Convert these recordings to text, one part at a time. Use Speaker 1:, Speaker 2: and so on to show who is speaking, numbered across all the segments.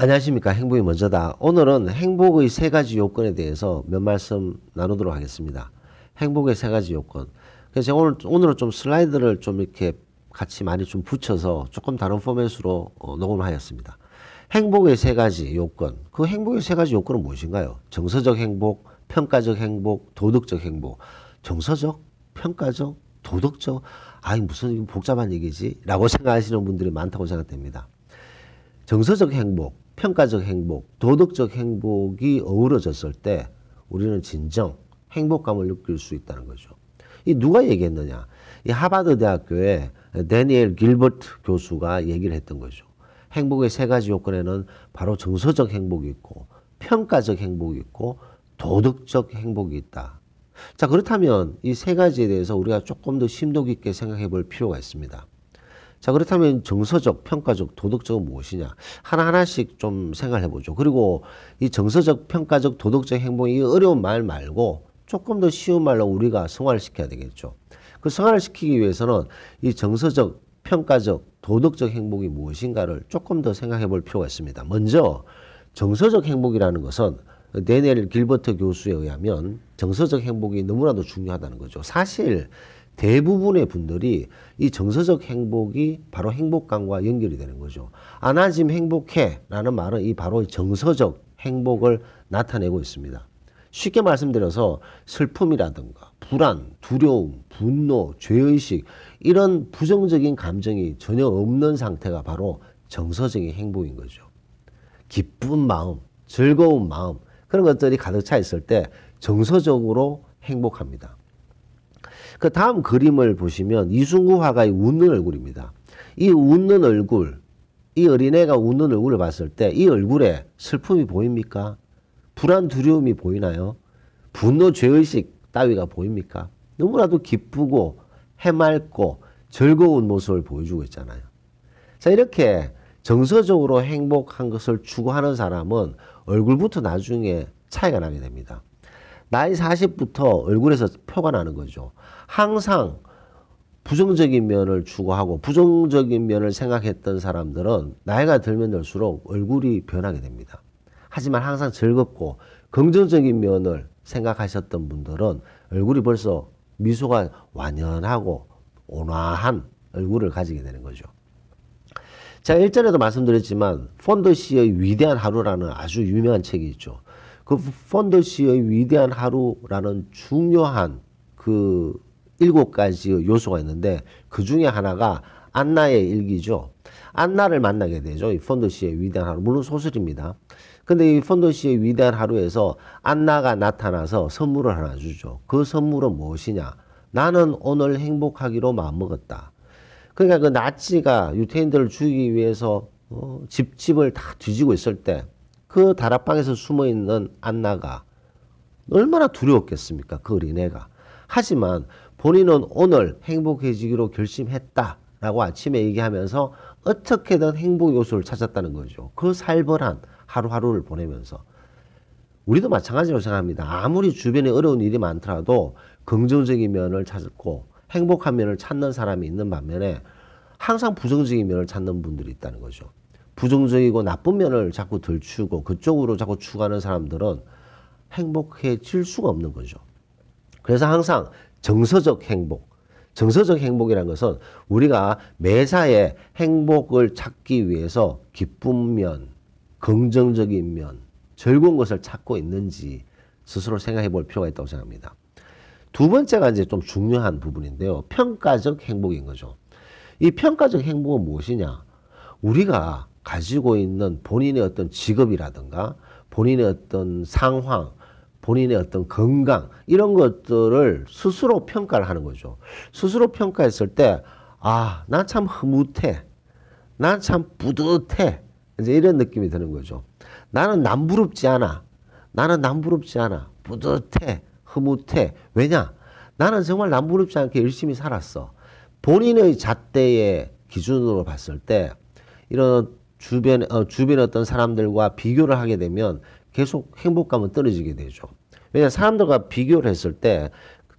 Speaker 1: 안녕하십니까. 행복이 먼저다. 오늘은 행복의 세 가지 요건에 대해서 몇 말씀 나누도록 하겠습니다. 행복의 세 가지 요건. 그래서 제가 오늘은 좀 슬라이드를 좀 이렇게 같이 많이 좀 붙여서 조금 다른 포맷으로 녹음을 하였습니다. 행복의 세 가지 요건. 그 행복의 세 가지 요건은 무엇인가요? 정서적 행복, 평가적 행복, 도덕적 행복. 정서적, 평가적, 도덕적. 아이, 무슨 복잡한 얘기지? 라고 생각하시는 분들이 많다고 생각됩니다. 정서적 행복, 평가적 행복, 도덕적 행복이 어우러졌을 때 우리는 진정 행복감을 느낄 수 있다는 거죠. 이 누가 얘기했느냐? 이 하버드 대학교의 데니엘 길버트 교수가 얘기를 했던 거죠. 행복의 세 가지 요건에는 바로 정서적 행복이 있고, 평가적 행복이 있고, 도덕적 행복이 있다. 자, 그렇다면 이 세 가지에 대해서 우리가 조금 더 심도 깊게 생각해 볼 필요가 있습니다. 자, 그렇다면 정서적, 평가적, 도덕적은 무엇이냐? 하나하나씩 좀 생각을 해보죠. 그리고 이 정서적, 평가적, 도덕적 행복, 이 어려운 말 말고 조금 더 쉬운 말로 우리가 승화를 시켜야 되겠죠. 그 승화를 시키기 위해서는 이 정서적, 평가적, 도덕적 행복이 무엇인가를 조금 더 생각해 볼 필요가 있습니다. 먼저 정서적 행복이라는 것은 데니엘 길버트 교수에 의하면 정서적 행복이 너무나도 중요하다는 거죠. 사실 대부분의 분들이 이 정서적 행복이 바로 행복감과 연결이 되는 거죠. 아, 나 지금 행복해 라는 말은 이 바로 정서적 행복을 나타내고 있습니다. 쉽게 말씀드려서 슬픔이라든가 불안, 두려움, 분노, 죄의식 이런 부정적인 감정이 전혀 없는 상태가 바로 정서적인 행복인 거죠. 기쁜 마음, 즐거운 마음 그런 것들이 가득 차 있을 때 정서적으로 행복합니다. 그 다음 그림을 보시면 이순구 화가의 웃는 얼굴입니다. 이 웃는 얼굴, 이 어린애가 웃는 얼굴을 봤을 때 이 얼굴에 슬픔이 보입니까? 불안, 두려움이 보이나요? 분노, 죄의식 따위가 보입니까? 너무나도 기쁘고 해맑고 즐거운 모습을 보여주고 있잖아요. 자, 이렇게 정서적으로 행복한 것을 추구하는 사람은 얼굴부터 나중에 차이가 나게 됩니다. 나이 40부터 얼굴에서 표가 나는 거죠. 항상 부정적인 면을 추구하고 부정적인 면을 생각했던 사람들은 나이가 들면 들수록 얼굴이 변하게 됩니다. 하지만 항상 즐겁고 긍정적인 면을 생각하셨던 분들은 얼굴이 벌써 미소가 완연하고 온화한 얼굴을 가지게 되는 거죠. 제가 일전에도 말씀드렸지만 폰더시의 위대한 하루라는 아주 유명한 책이 있죠. 그 폰더시의 위대한 하루라는 중요한 그 7가지의 요소가 있는데 그 중에 하나가 안나의 일기죠. 안나를 만나게 되죠. 이 폰더시의 위대한 하루. 물론 소설입니다. 근데 이 폰더시의 위대한 하루에서 안나가 나타나서 선물을 하나 주죠. 그 선물은 무엇이냐? 나는 오늘 행복하기로 마음먹었다. 그러니까 그 나치가 유태인들을 죽이기 위해서 집집을 다 뒤지고 있을 때 그 다락방에서 숨어있는 안나가 얼마나 두려웠겠습니까? 그 어린애가. 하지만 본인은 오늘 행복해지기로 결심했다라고 아침에 얘기하면서 어떻게든 행복 요소를 찾았다는 거죠. 그 살벌한 하루하루를 보내면서. 우리도 마찬가지로 생각합니다. 아무리 주변에 어려운 일이 많더라도 긍정적인 면을 찾고 행복한 면을 찾는 사람이 있는 반면에 항상 부정적인 면을 찾는 분들이 있다는 거죠. 부정적이고 나쁜 면을 자꾸 들추고 그쪽으로 자꾸 추구하는 사람들은 행복해질 수가 없는 거죠. 그래서 항상 정서적 행복이라는 것은 우리가 매사에 행복을 찾기 위해서 기쁜 면, 긍정적인 면, 즐거운 것을 찾고 있는지 스스로 생각해 볼 필요가 있다고 생각합니다. 두 번째가 이제 좀 중요한 부분인데요. 평가적 행복인 거죠. 이 평가적 행복은 무엇이냐? 우리가 가지고 있는 본인의 어떤 직업이라든가 본인의 어떤 상황, 본인의 어떤 건강 이런 것들을 스스로 평가를 하는 거죠. 스스로 평가했을 때 아, 난 참 흐뭇해. 난 참 뿌듯해. 이제 이런 느낌이 드는 거죠. 나는 남부럽지 않아. 나는 남부럽지 않아. 뿌듯해. 흐뭇해. 왜냐? 나는 정말 남부럽지 않게 열심히 살았어. 본인의 잣대의 기준으로 봤을 때 이런 주변의 어떤 사람들과 비교를 하게 되면 계속 행복감은 떨어지게 되죠. 왜냐하면 사람들과 비교를 했을 때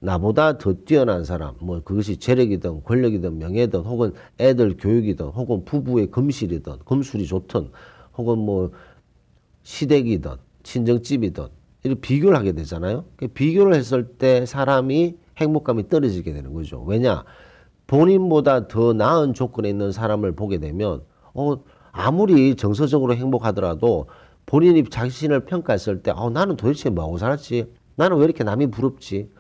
Speaker 1: 나보다 더 뛰어난 사람, 뭐 그것이 재력이든 권력이든 명예든 혹은 애들 교육이든 혹은 부부의 금실이든 금술이 좋든 혹은 뭐 시댁이든 친정집이든 이렇게 비교를 하게 되잖아요. 비교를 했을 때 사람이 행복감이 떨어지게 되는 거죠. 왜냐? 본인보다 더 나은 조건에 있는 사람을 보게 되면 아무리 정서적으로 행복하더라도 본인이 자신을 평가했을 때 나는 도대체 뭐하고 살았지? 나는 왜 이렇게 남이 부럽지?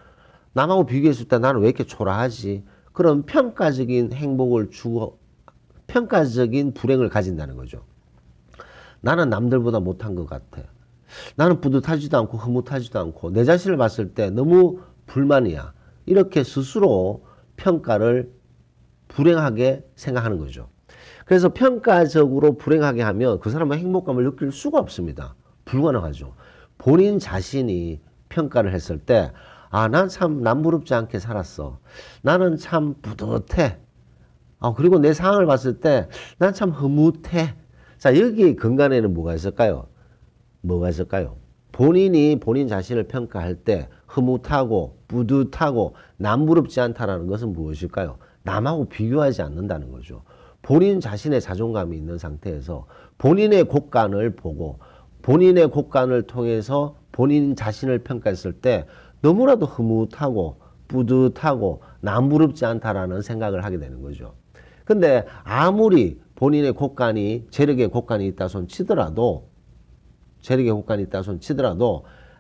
Speaker 1: 남하고 비교했을 때 나는 왜 이렇게 초라하지? 그런 평가적인 행복을 주고 평가적인 불행을 가진다는 거죠. 나는 남들보다 못한 것 같아. 나는 뿌듯하지도 않고 흐뭇하지도 않고 내 자신을 봤을 때 너무 불만이야. 이렇게 스스로 평가를 불행하게 생각하는 거죠. 그래서 평가적으로 불행하게 하면 그 사람은 행복감을 느낄 수가 없습니다. 불가능하죠. 본인 자신이 평가를 했을 때, 난 참 남부럽지 않게 살았어. 나는 참 뿌듯해. 그리고 내 상황을 봤을 때, 난 참 흐뭇해. 자, 여기 근간에는 뭐가 있을까요? 뭐가 있을까요? 본인이 본인 자신을 평가할 때 흐뭇하고 뿌듯하고 남부럽지 않다라는 것은 무엇일까요? 남하고 비교하지 않는다는 거죠. 본인 자신의 자존감이 있는 상태에서 본인의 곳간을 보고 본인의 곳간을 통해서 본인 자신을 평가했을 때 너무나도 흐뭇하고 뿌듯하고 남부럽지 않다라는 생각을 하게 되는 거죠. 근데 아무리 본인의 곳간이 재력의 곳간이 있다 손 치더라도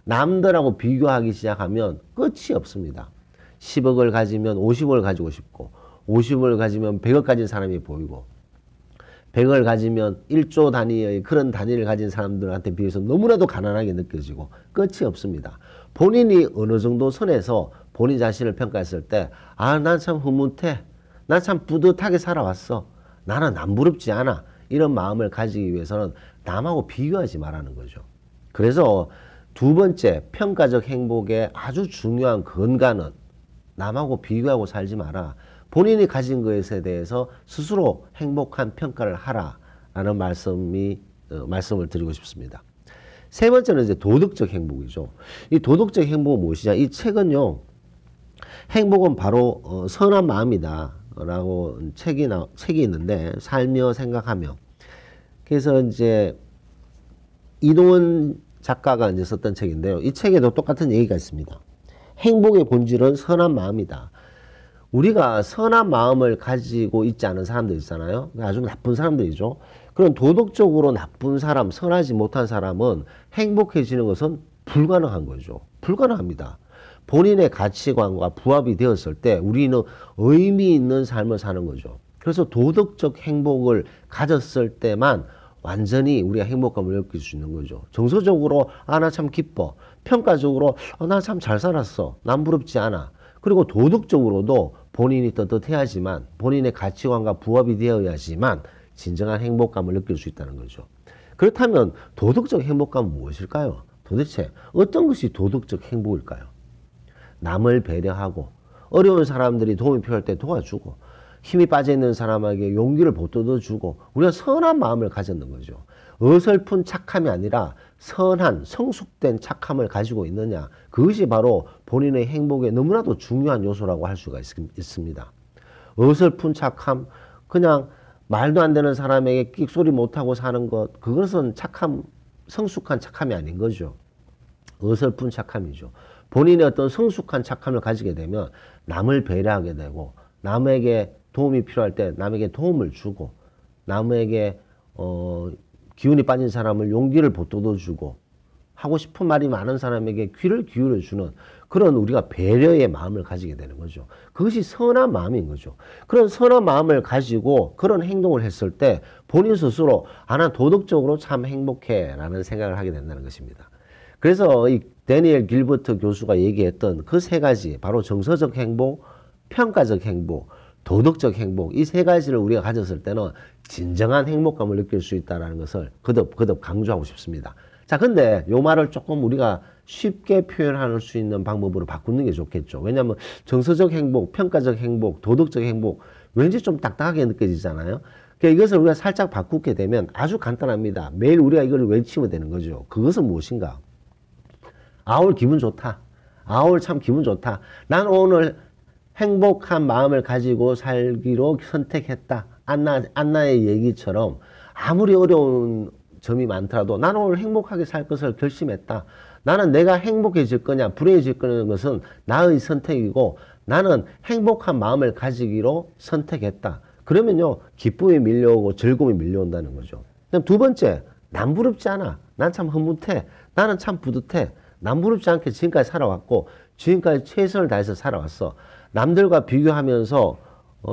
Speaker 1: 남들하고 비교하기 시작하면 끝이 없습니다. 10억을 가지면 50억을 가지고 싶고 50억을 가지면 100억 가진 사람이 보이고 100억을 가지면 1조 단위의 그런 단위를 가진 사람들한테 비해서 너무나도 가난하게 느껴지고 끝이 없습니다. 본인이 어느 정도 선에서 본인 자신을 평가했을 때 난 참 흐뭇해. 난 참 뿌듯하게 살아왔어. 나는 남부럽지 않아. 이런 마음을 가지기 위해서는 남하고 비교하지 말라는 거죠. 그래서 두 번째 평가적 행복의 아주 중요한 근간은 남하고 비교하고 살지 마라. 본인이 가진 것에 대해서 스스로 행복한 평가를 하라라는 말씀을 드리고 싶습니다. 세 번째는 이제 도덕적 행복이죠. 이 도덕적 행복은 무엇이냐? 이 책은요, 행복은 바로 선한 마음이다 라고 책이 있는데, 살며 생각하며. 그래서 이제 이동원 작가가 이제 썼던 책인데요. 이 책에도 똑같은 얘기가 있습니다. 행복의 본질은 선한 마음이다. 우리가 선한 마음을 가지고 있지 않은 사람들 있잖아요. 아주 나쁜 사람들이죠. 그런 도덕적으로 나쁜 사람, 선하지 못한 사람은 행복해지는 것은 불가능한 거죠. 불가능합니다. 본인의 가치관과 부합이 되었을 때 우리는 의미 있는 삶을 사는 거죠. 그래서 도덕적 행복을 가졌을 때만 완전히 우리가 행복감을 느낄 수 있는 거죠. 정서적으로 나 참 기뻐. 평가적으로 나 참 잘 살았어. 남부럽지 않아. 그리고 도덕적으로도 본인이 떳떳해야지만 본인의 가치관과 부합이 되어야지만 진정한 행복감을 느낄 수 있다는 거죠. 그렇다면 도덕적 행복감은 무엇일까요? 도대체 어떤 것이 도덕적 행복일까요? 남을 배려하고 어려운 사람들이 도움이 필요할 때 도와주고 힘이 빠져있는 사람에게 용기를 보태주고 우리가 선한 마음을 가졌는 거죠. 어설픈 착함이 아니라 선한 성숙된 착함을 가지고 있느냐, 그것이 바로 본인의 행복에 너무나도 중요한 요소라고 할 수가 있습니다. 어설픈 착함, 그냥 말도 안 되는 사람에게 끽소리 못하고 사는 것, 그것은 성숙한 착함이 아닌 거죠. 어설픈 착함이죠. 본인의 어떤 성숙한 착함을 가지게 되면 남을 배려하게 되고 남에게 도움이 필요할 때 남에게 도움을 주고 남에게 기운이 빠진 사람을 용기를 보태주고 하고 싶은 말이 많은 사람에게 귀를 기울여주는 그런 우리가 배려의 마음을 가지게 되는 거죠. 그것이 선한 마음인 거죠. 그런 선한 마음을 가지고 그런 행동을 했을 때 본인 스스로 난 도덕적으로 참 행복해 라는 생각을 하게 된다는 것입니다. 그래서 이 데니엘 길버트 교수가 얘기했던 그 세 가지, 바로 정서적 행복, 평가적 행복, 도덕적 행복, 이 세 가지를 우리가 가졌을 때는 진정한 행복감을 느낄 수 있다는 것을 거듭 강조하고 싶습니다. 자, 근데 요 말을 조금 우리가 쉽게 표현할 수 있는 방법으로 바꾸는 게 좋겠죠. 왜냐하면 정서적 행복, 평가적 행복, 도덕적 행복, 왠지 좀 딱딱하게 느껴지잖아요. 그러니까 이것을 우리가 살짝 바꾸게 되면 아주 간단합니다. 매일 우리가 이걸 외치면 되는 거죠. 그것은 무엇인가? 오늘 기분 좋다. 오늘 참 기분 좋다. 난 오늘 행복한 마음을 가지고 살기로 선택했다. 안나의 얘기처럼 아무리 어려운 점이 많더라도 나는 오늘 행복하게 살 것을 결심했다. 나는 내가 행복해질 거냐 불행해질 거냐는 것은 나의 선택이고 나는 행복한 마음을 가지기로 선택했다. 그러면요 기쁨이 밀려오고 즐거움이 밀려온다는 거죠. 그다음 두 번째, 남부럽지 않아. 난 참 흐뭇해. 나는 참 뿌듯해. 남부럽지 않게 지금까지 살아왔고 지금까지 최선을 다해서 살아왔어. 남들과 비교하면서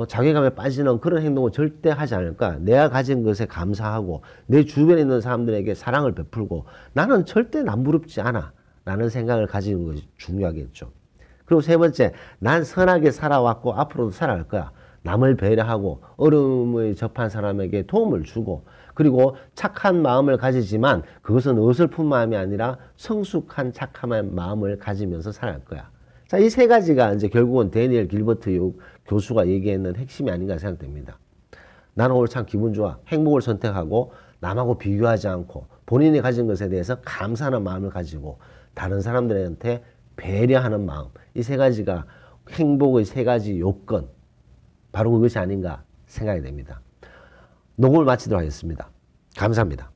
Speaker 1: 자괴감에 빠지는 그런 행동을 절대 하지 않을 거야. 내가 가진 것에 감사하고 내 주변에 있는 사람들에게 사랑을 베풀고 나는 절대 남부럽지 않아 라는 생각을 가지는 것이 중요하겠죠. 그리고 세 번째, 난 선하게 살아왔고 앞으로도 살아갈 거야. 남을 배려하고 어려움을 접한 사람에게 도움을 주고 그리고 착한 마음을 가지지만 그것은 어설픈 마음이 아니라 성숙한 착한 마음을 가지면서 살아갈 거야. 자, 이 세 가지가 이제 결국은 데니엘 길버트 교수가 얘기했는 핵심이 아닌가 생각됩니다. 나는 오늘 참 기분 좋아. 행복을 선택하고 남하고 비교하지 않고 본인이 가진 것에 대해서 감사하는 마음을 가지고 다른 사람들한테 배려하는 마음. 이 세 가지가 행복의 세 가지 요건. 바로 그것이 아닌가 생각이 됩니다. 녹음을 마치도록 하겠습니다. 감사합니다.